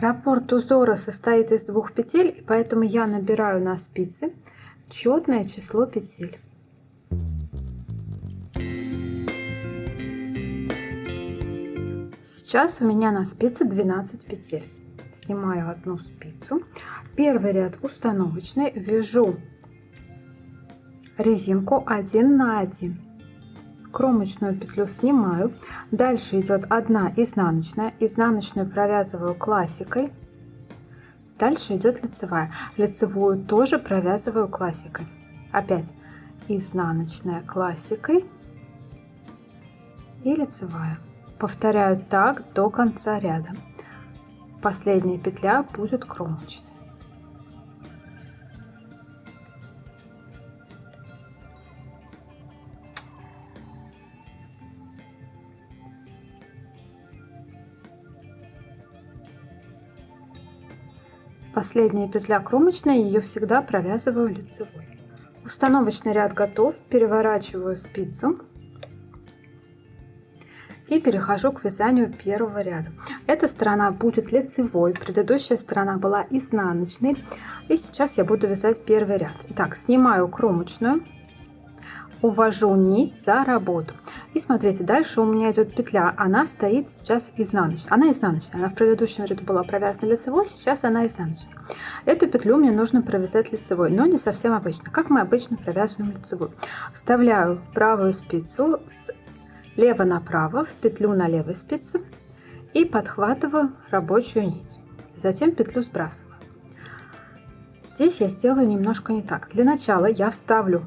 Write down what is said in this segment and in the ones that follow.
Раппорт узора состоит из 2 петель, и поэтому я набираю на спице четное число петель. Сейчас у меня на спице 12 петель. Снимаю одну спицу. Первый ряд установочный, вяжу резинку 1 на 1. Кромочную петлю снимаю. Дальше идет 1 изнаночная. Изнаночную провязываю классикой. Дальше идет лицевая. Лицевую тоже провязываю классикой. Опять изнаночная классикой и лицевая. Повторяю так до конца ряда. Последняя петля будет кромочной. Последняя петля кромочная, ее всегда провязываю лицевой. Установочный ряд готов. Переворачиваю спицу и перехожу к вязанию первого ряда. Эта сторона будет лицевой, предыдущая сторона была изнаночной. И сейчас я буду вязать первый ряд. Итак, снимаю кромочную, увожу нить за работу. И смотрите, дальше у меня идет петля, она стоит сейчас изнаночной. Она изнаночная, она в предыдущем ряду была провязана лицевой, сейчас она изнаночная. Эту петлю мне нужно провязать лицевой, но не совсем обычно, как мы обычно провязываем лицевую. Вставляю правую спицу слева направо в петлю на левой спице и подхватываю рабочую нить. Затем петлю сбрасываю. Здесь я сделаю немножко не так. Для начала я вставлю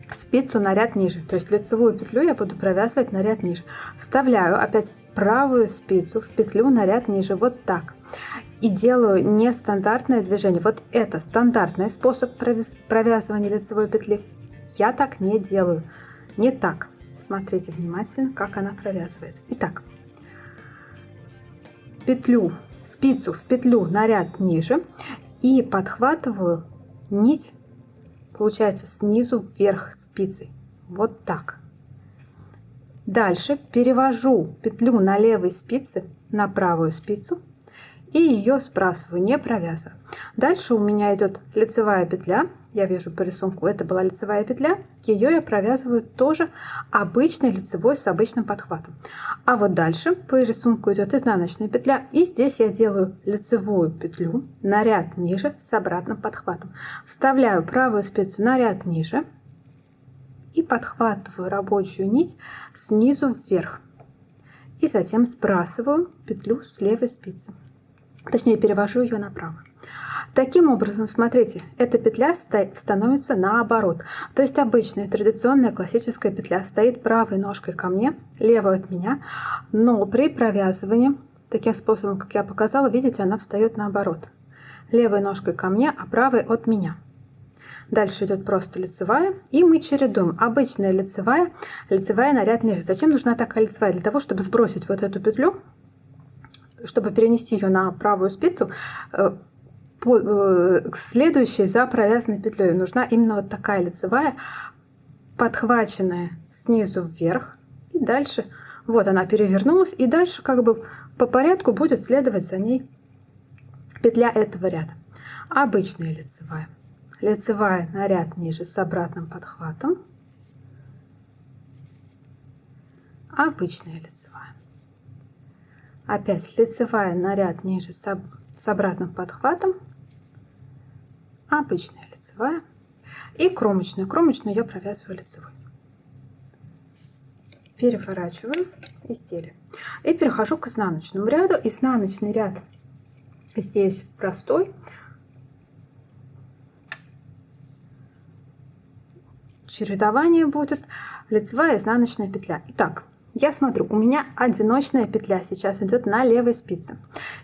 спицу на ряд ниже, то есть лицевую петлю я буду провязывать на ряд ниже. Вставляю опять правую спицу в петлю на ряд ниже, вот так. И делаю нестандартное движение. Вот это стандартный способ провязывания лицевой петли. Я так не делаю. Не так. Смотрите внимательно, как она провязывается. Итак, спицу в петлю на ряд ниже и подхватываю нить, получается, снизу вверх спицей. Вот так. Дальше перевожу петлю на левой спице на правую спицу и ее сбрасываю, не провязываю. Дальше у меня идет лицевая петля. Я вяжу по рисунку, это была лицевая петля. Ее я провязываю тоже обычной лицевой с обычным подхватом. А вот дальше по рисунку идет изнаночная петля. И здесь я делаю лицевую петлю на ряд ниже с обратным подхватом. Вставляю правую спицу на ряд ниже и подхватываю рабочую нить снизу вверх. И затем сбрасываю петлю с левой спицы. Точнее, перевожу ее направо. Таким образом, смотрите, эта петля становится наоборот. То есть обычная традиционная классическая петля стоит правой ножкой ко мне, левой от меня, но при провязывании, таким способом, как я показала, видите, она встает наоборот. Левой ножкой ко мне, а правой от меня. Дальше идет просто лицевая, и мы чередуем. Обычная лицевая, лицевая на ряд ниже. Зачем нужна такая лицевая? Для того, чтобы сбросить вот эту петлю, чтобы перенести ее на правую спицу, следующей за провязанной петлей нужна именно вот такая лицевая, подхваченная снизу вверх. И дальше вот она перевернулась, и дальше как бы по порядку будет следовать за ней петля этого ряда. Обычная лицевая. Лицевая на ряд ниже с обратным подхватом. Обычная лицевая. Опять лицевая на ряд ниже с обратным подхватом. Обычная лицевая. И кромочную. Кромочную я провязываю лицевой. Переворачиваю изделие. И перехожу к изнаночному ряду. Изнаночный ряд здесь простой. Чередование будет лицевая, изнаночная петля. Итак, я смотрю, у меня одиночная петля сейчас идет на левой спице.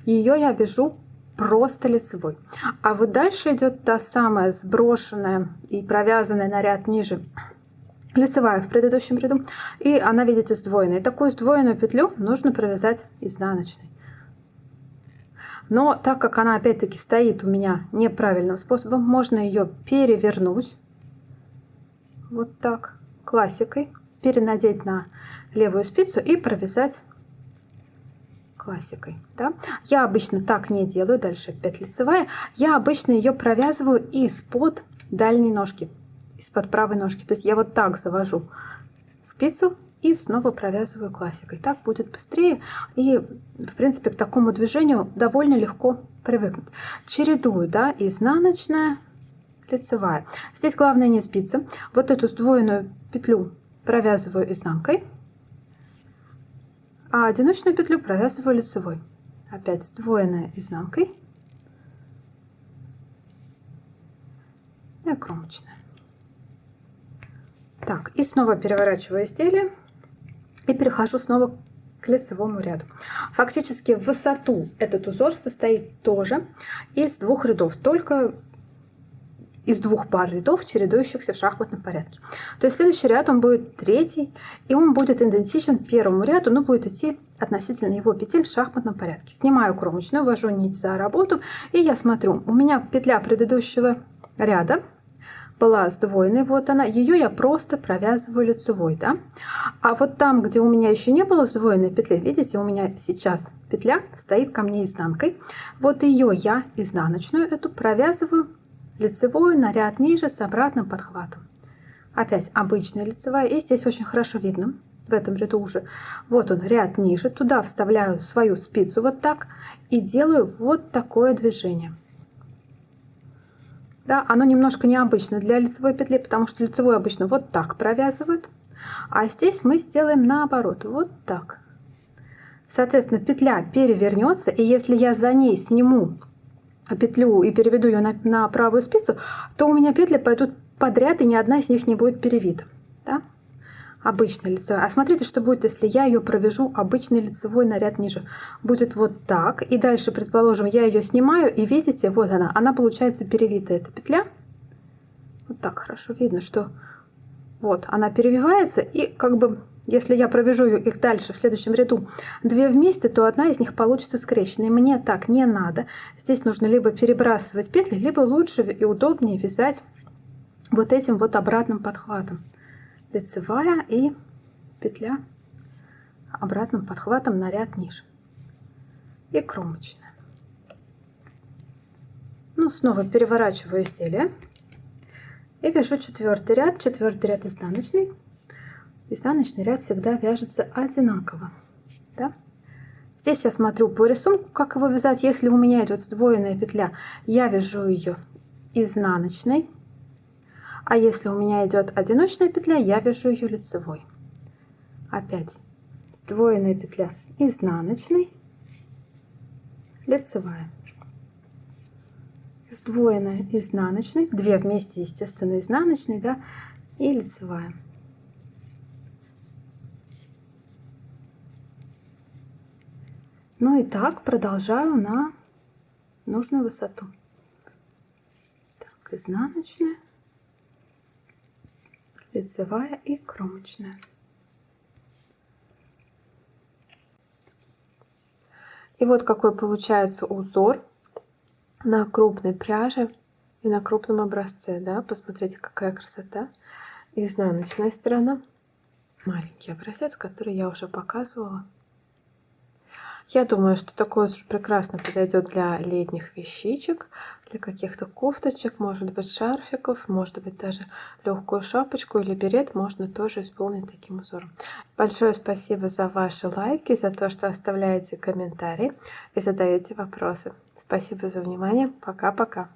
Ее я вяжу просто лицевой. А вот дальше идет та самая сброшенная и провязанная на ряд ниже лицевая в предыдущем ряду. И она, видите, сдвоенная. И такую сдвоенную петлю нужно провязать изнаночной. Но так как она опять-таки стоит у меня неправильным способом, можно ее перевернуть. Вот так, классикой, перенадеть на левую спицу и провязать классикой. Да? Я обычно так не делаю, дальше опять лицевая. Я обычно ее провязываю из-под дальней ножки, из-под правой ножки. То есть я вот так завожу спицу и снова провязываю классикой. Так будет быстрее и, в принципе, к такому движению довольно легко привыкнуть. Чередую, да, изнаночная, лицевая. Здесь главное не спица. Вот эту сдвоенную петлю провязываю изнанкой, а одиночную петлю провязываю лицевой. Опять сдвоенная изнанкой и кромочная. Так, и снова переворачиваю изделие и перехожу снова к лицевому ряду. Фактически в высоту этот узор состоит тоже из двух рядов, только из двух пар рядов, чередующихся в шахматном порядке. То есть следующий ряд, он будет третий, и он будет идентичен первому ряду, но будет идти относительно его петель в шахматном порядке. Снимаю кромочную, ввожу нить за работу, и я смотрю, у меня петля предыдущего ряда была сдвоенной, вот она, ее я просто провязываю лицевой, да. А вот там, где у меня еще не было сдвоенной петли, видите, у меня сейчас петля стоит ко мне изнанкой, вот ее я изнаночную эту провязываю лицевую на ряд ниже с обратным подхватом. Опять обычная лицевая, и здесь очень хорошо видно, в этом ряду уже, вот он ряд ниже, туда вставляю свою спицу вот так и делаю вот такое движение. Да, оно немножко необычно для лицевой петли, потому что лицевую обычно вот так провязывают, а здесь мы сделаем наоборот, вот так. Соответственно, петля перевернется, и если я за ней сниму петлю и переведу ее на правую спицу, то у меня петли пойдут подряд, и ни одна из них не будет перевита. Да? Обычная лицевая. А смотрите, что будет, если я ее провяжу обычный лицевой на ряд ниже. Будет вот так. И дальше, предположим, я ее снимаю, и видите, вот она получается перевитая, эта петля. Вот так хорошо видно, что вот она перевивается, и как бы, если я провяжу их дальше в следующем ряду две вместе, то одна из них получится скрещенной. Мне так не надо. Здесь нужно либо перебрасывать петли, либо лучше и удобнее вязать вот этим вот обратным подхватом. Лицевая и петля обратным подхватом на ряд ниже. И кромочная. Ну, снова переворачиваю изделие. И вяжу четвертый ряд. Четвертый ряд изнаночный. Изнаночный ряд всегда вяжется одинаково. Да? Здесь я смотрю по рисунку, как его вязать. Если у меня идет сдвоенная петля, я вяжу ее изнаночной. А если у меня идет одиночная петля, я вяжу ее лицевой. Опять сдвоенная петля изнаночной, лицевая. Сдвоенная изнаночной, две вместе, естественно, изнаночной, да, и лицевая. Ну и так продолжаю на нужную высоту. Так, изнаночная, лицевая и кромочная. И вот какой получается узор на крупной пряже и на крупном образце, да, посмотрите, какая красота. Изнаночная сторона, маленький образец, который я уже показывала. Я думаю, что такой узор прекрасно подойдет для летних вещичек, для каких-то кофточек, может быть шарфиков, может быть даже легкую шапочку или берет можно тоже исполнить таким узором. Большое спасибо за ваши лайки, за то, что оставляете комментарии и задаете вопросы. Спасибо за внимание. Пока-пока.